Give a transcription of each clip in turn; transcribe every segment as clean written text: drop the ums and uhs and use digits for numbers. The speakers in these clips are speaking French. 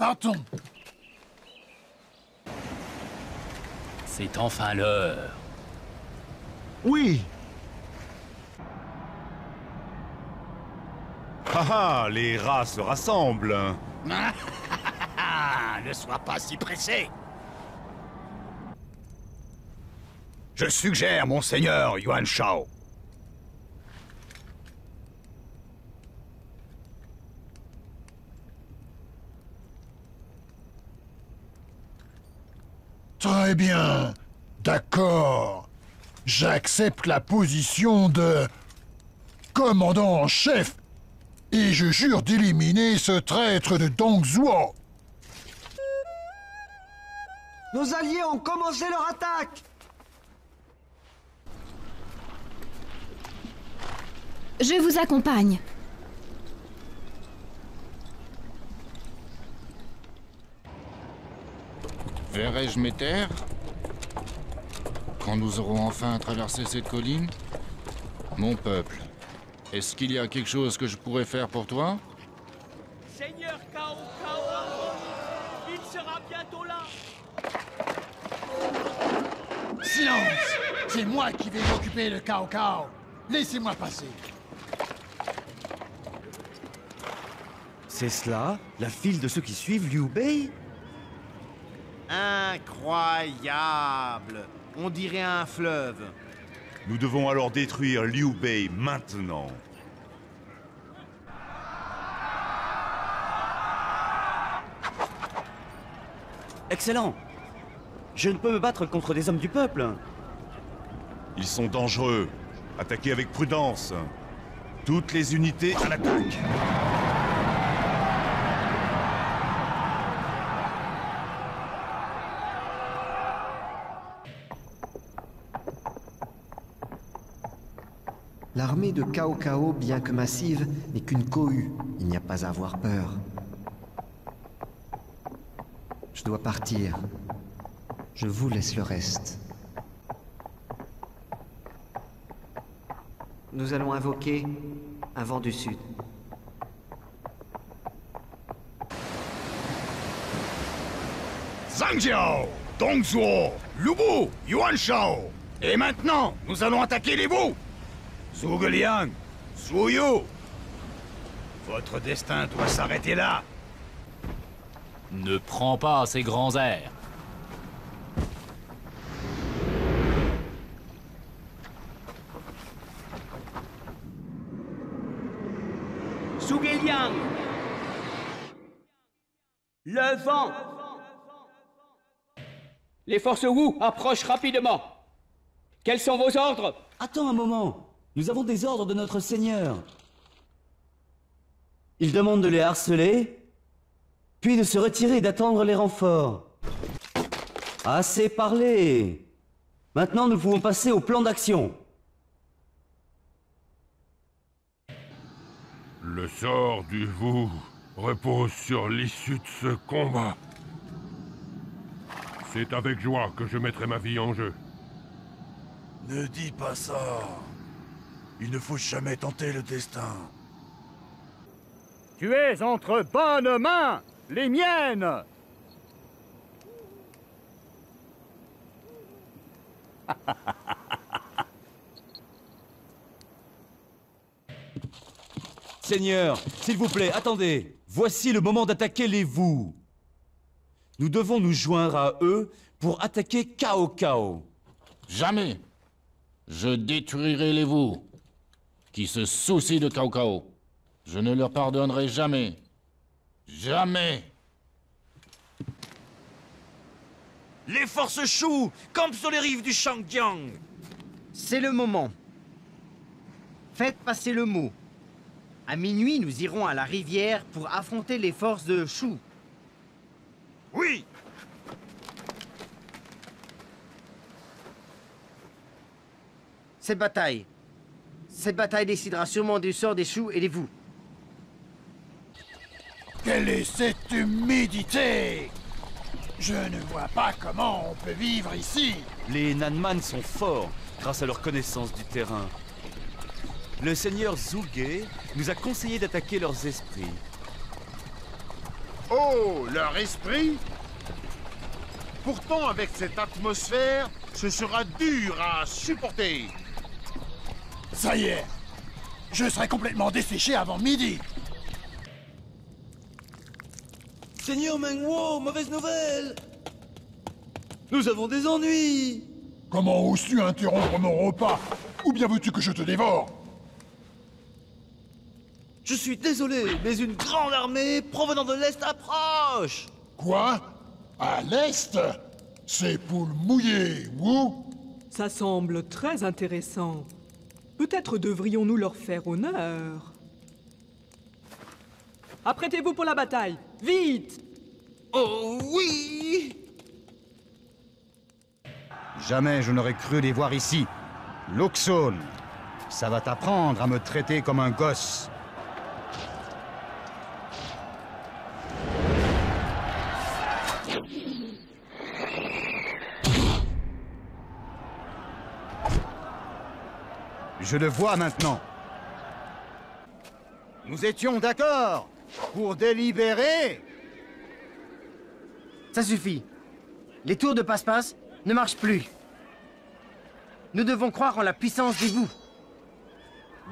Partons. C'est enfin l'heure. Oui. Ah ah, les rats se rassemblent. Ne sois pas si pressé. Je suggère, monseigneur Yuan Shao. Très bien. D'accord. J'accepte la position de commandant en chef et je jure d'éliminer ce traître de Dong Zhuo. Nos alliés ont commencé leur attaque! Je vous accompagne. Verrai-je mes terres quand nous aurons enfin traversé cette colline? Mon peuple, est-ce qu'il y a quelque chose que je pourrais faire pour toi? Seigneur Cao Cao, il sera bientôt là. Silence! C'est moi qui vais m'occuper de Cao Cao. Laissez-moi passer. C'est cela, la file de ceux qui suivent Liu Bei? Incroyable! On dirait un fleuve. Nous devons alors détruire Liu Bei maintenant. Excellent! Je ne peux me battre contre des hommes du peuple. Ils sont dangereux. Attaquez avec prudence. Toutes les unités à l'attaque. L'armée de Cao Cao, bien que massive, n'est qu'une cohue. Il n'y a pas à avoir peur. Je dois partir. Je vous laisse le reste. Nous allons invoquer un vent du sud. Zhang Jiao, Dong Zhuo, Lu Bu, Yuan Shao. Et maintenant, nous allons attaquer les Wu. Zhuge Liang, Zhu Yu. Votre destin doit s'arrêter là. Ne prends pas ces grands airs. Zhuge Liang. Le vent. Les forces Wu approchent rapidement. Quels sont vos ordres? Attends un moment. Nous avons des ordres de notre seigneur. Il demande de les harceler, puis de se retirer et d'attendre les renforts. Assez parlé. Maintenant, nous pouvons passer au plan d'action. Le sort du Wu repose sur l'issue de ce combat. C'est avec joie que je mettrai ma vie en jeu. Ne dis pas ça. Il ne faut jamais tenter le destin. Tu es entre bonnes mains, les miennes. Seigneur, s'il vous plaît, attendez. Voici le moment d'attaquer les Wu. Nous devons nous joindre à eux pour attaquer Cao Cao. Jamais. Je détruirai les Wu qui se soucient de Cao Cao. Je ne leur pardonnerai jamais. Jamais. Les forces Shu campent sur les rives du Shangjiang. C'est le moment. Faites passer le mot. À minuit, nous irons à la rivière pour affronter les forces de Shu. Oui! Cette bataille décidera sûrement du sort des Shu et des Wu. Quelle est cette humidité? Je ne vois pas comment on peut vivre ici. Les Nanman sont forts grâce à leur connaissance du terrain. Le seigneur Zhuge nous a conseillé d'attaquer leurs esprits. Oh, leur esprit! Pourtant, avec cette atmosphère, ce sera dur à supporter. Ça y est, je serai complètement desséché avant midi. Seigneur Mengwo, mauvaise nouvelle! Nous avons des ennuis! Comment oses-tu interrompre mon repas? Ou bien veux-tu que je te dévore? Je suis désolé, mais une grande armée provenant de l'Est approche! Quoi? À l'Est? Ces poules mouillées, ou? Ça semble très intéressant. Peut-être devrions-nous leur faire honneur. Apprêtez-vous pour la bataille! Vite! Oh oui! Jamais je n'aurais cru les voir ici. Luxon, ça va t'apprendre à me traiter comme un gosse. Je le vois maintenant. Nous étions d'accord pour délibérer. Ça suffit. Les tours de passe-passe ne marchent plus. Nous devons croire en la puissance des vous.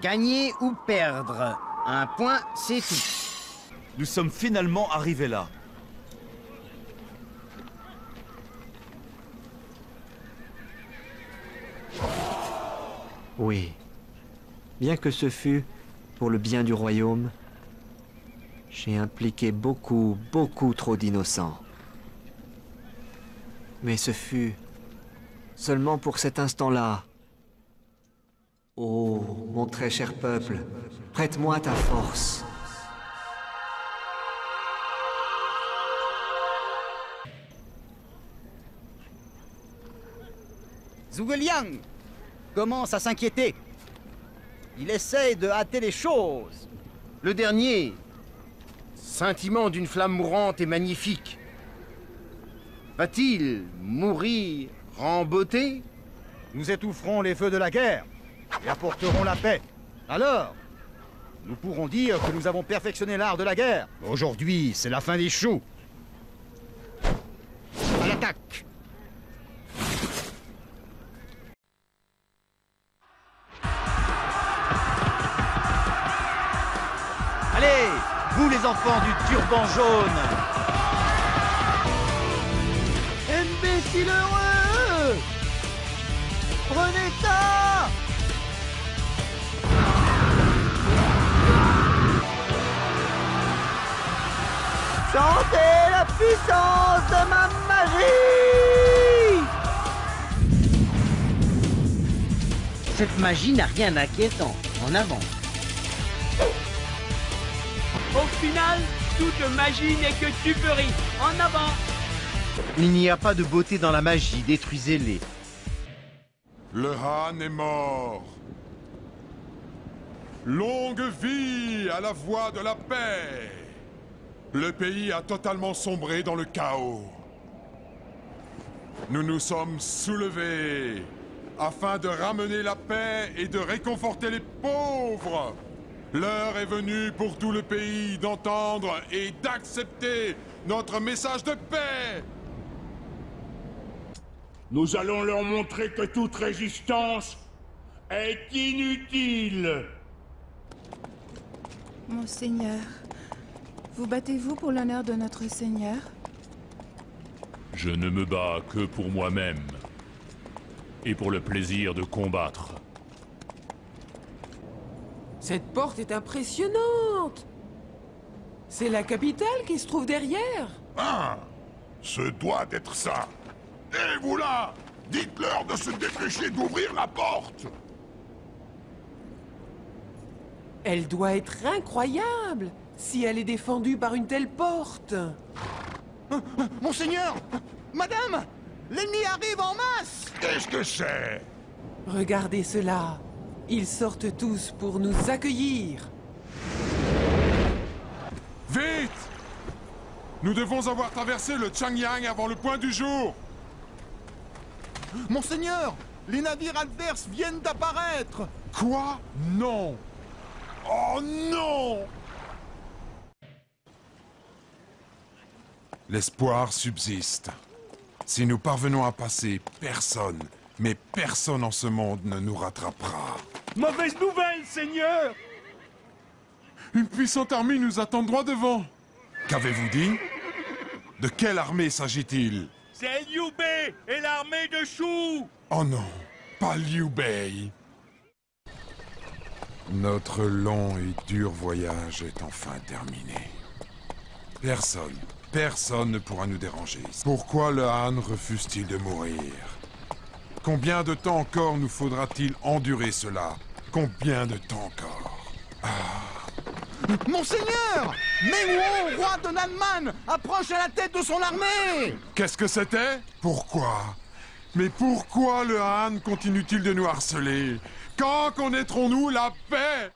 Gagner ou perdre. Un point, c'est tout. Nous sommes finalement arrivés là. Oui. Bien que ce fût pour le bien du royaume, j'ai impliqué beaucoup trop d'innocents. Mais ce fut seulement pour cet instant-là. Oh, mon très cher peuple, prête-moi ta force. Zhuge Liang commence à s'inquiéter. Il essaye de hâter les choses. Le dernier, scintillement d'une flamme mourante et magnifique, va-t-il mourir en beauté? Nous étoufferons les feux de la guerre et apporterons la paix. Alors, nous pourrons dire que nous avons perfectionné l'art de la guerre. Aujourd'hui, c'est la fin des choux. À l'attaque! Allez, vous les enfants du turban jaune! Imbécile heureux! Prenez ça! Sentez la puissance de ma magie! Cette magie n'a rien d'inquiétant. En avant. Au final, toute magie n'est que tuperie. En avant! Il n'y a pas de beauté dans la magie, détruisez-les. Le Han est mort. Longue vie à la voix de la paix. Le pays a totalement sombré dans le chaos. Nous nous sommes soulevés afin de ramener la paix et de réconforter les pauvres. L'heure est venue pour tout le pays d'entendre et d'accepter notre message de paix. Nous allons leur montrer que toute résistance est inutile. Monseigneur, vous battez-vous pour l'honneur de notre Seigneur? Je ne me bats que pour moi-même. Et pour le plaisir de combattre. Cette porte est impressionnante. C'est la capitale qui se trouve derrière. Ah, ce doit être ça. Et vous là, dites-leur de se dépêcher d'ouvrir la porte. Elle doit être incroyable si elle est défendue par une telle porte. Monseigneur! Madame! L'ennemi arrive en masse! Qu'est-ce que c'est? Regardez cela. Ils sortent tous pour nous accueillir. Vite! Nous devons avoir traversé le Changyang avant le point du jour. Monseigneur! Les navires adverses viennent d'apparaître! Quoi? Non! Oh non! L'espoir subsiste. Si nous parvenons à passer, personne, mais personne en ce monde ne nous rattrapera. Mauvaise nouvelle, Seigneur! Une puissante armée nous attend droit devant. Qu'avez-vous dit? De quelle armée s'agit-il? C'est Liu Bei et l'armée de Shu! Oh non, pas Liu Bei. Notre long et dur voyage est enfin terminé. Personne ne pourra nous déranger. Pourquoi le Han refuse-t-il de mourir? Combien de temps encore nous faudra-t-il endurer cela? Combien de temps encore? Monseigneur! Meng Huo, roi de Nanman, approche à la tête de son armée! Qu'est-ce que c'était? Pourquoi? Mais pourquoi le Han continue-t-il de nous harceler? Quand connaîtrons-nous la paix?